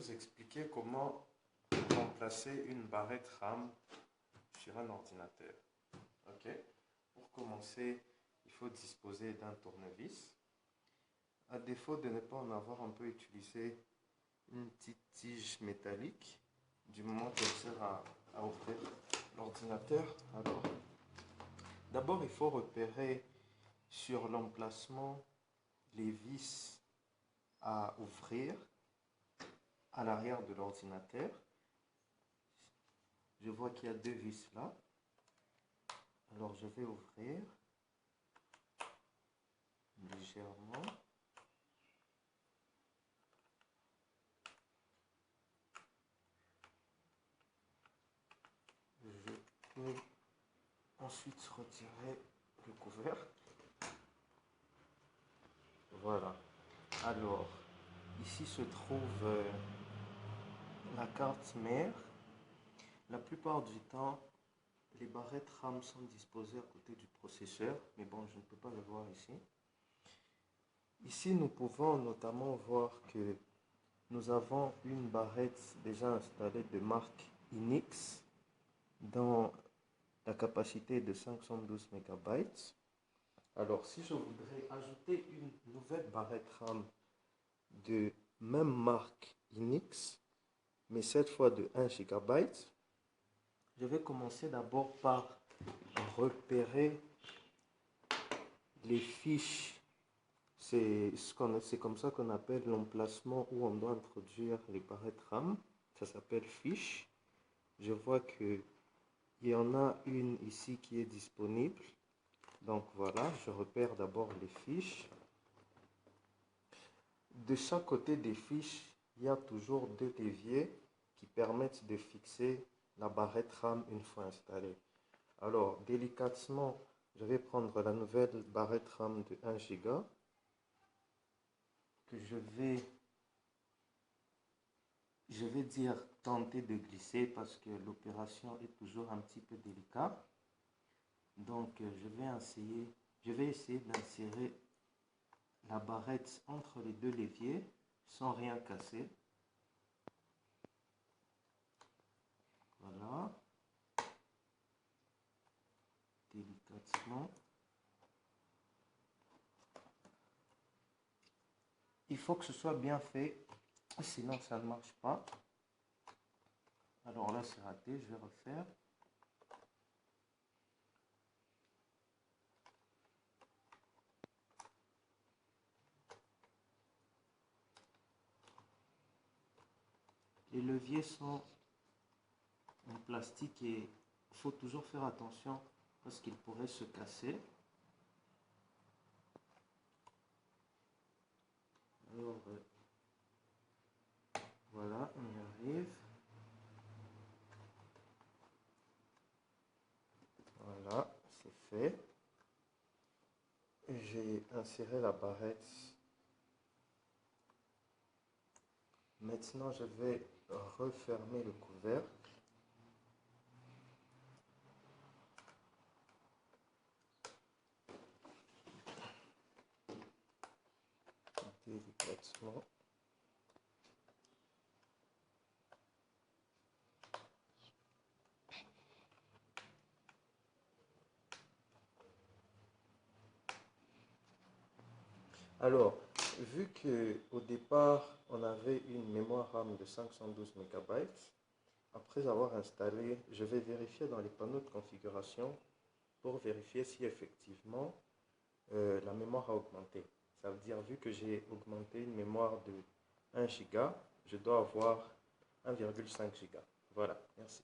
vous expliquer comment remplacer une barrette RAM sur un ordinateur. Ok. Pour commencer, il faut disposer d'un tournevis. À défaut de ne pas en avoir, on peut utiliser une petite tige métallique du moment qu'elle sert à ouvrir l'ordinateur. Alors, d'abord, il faut repérer sur l'emplacement les vis à ouvrir à l'arrière de l'ordinateur. Je vois qu'il y a deux vis là. Alors, je vais ouvrir légèrement. Je peux ensuite retirer le couvercle. Voilà. Alors, ici se trouve la carte mère. La plupart du temps, les barrettes RAM sont disposées à côté du processeur, mais bon, je ne peux pas le voir ici. Ici, nous pouvons notamment voir que nous avons une barrette déjà installée de marque Hynix dans la capacité de 512 MB. Alors, si je voudrais ajouter une nouvelle barrette RAM de même marque Hynix, mais cette fois de 1 GB, je vais commencer d'abord par repérer les fiches. C'est comme ça qu'on appelle l'emplacement où on doit introduire les barrettes RAM. Ça s'appelle fiche. Je vois qu'il y en a une ici qui est disponible. Donc voilà, je repère d'abord les fiches. De chaque côté des fiches, il y a toujours deux leviers qui permettent de fixer la barrette RAM une fois installée. Alors, délicatement, je vais prendre la nouvelle barrette RAM de 1 Go que je vais dire tenter de glisser parce que l'opération est toujours un petit peu délicate. Donc, je vais essayer d'insérer la barrette entre les deux leviers sans rien casser. Voilà. Délicatement. Il faut que ce soit bien fait, sinon ça ne marche pas. Alors là, c'est raté, je vais refaire. Les leviers sont en plastique et il faut toujours faire attention parce qu'ils pourraient se casser. Alors, voilà, on y arrive. Voilà, c'est fait. J'ai inséré la barrette. Maintenant, je vais refermer le couvercle. Délicatement. Alors, vu qu'au départ, on avait une mémoire RAM de 512 MB, après avoir installé, je vais vérifier dans les panneaux de configuration pour vérifier si effectivement la mémoire a augmenté. Ça veut dire, vu que j'ai augmenté une mémoire de 1 Go, je dois avoir 1,5 Go. Voilà, merci.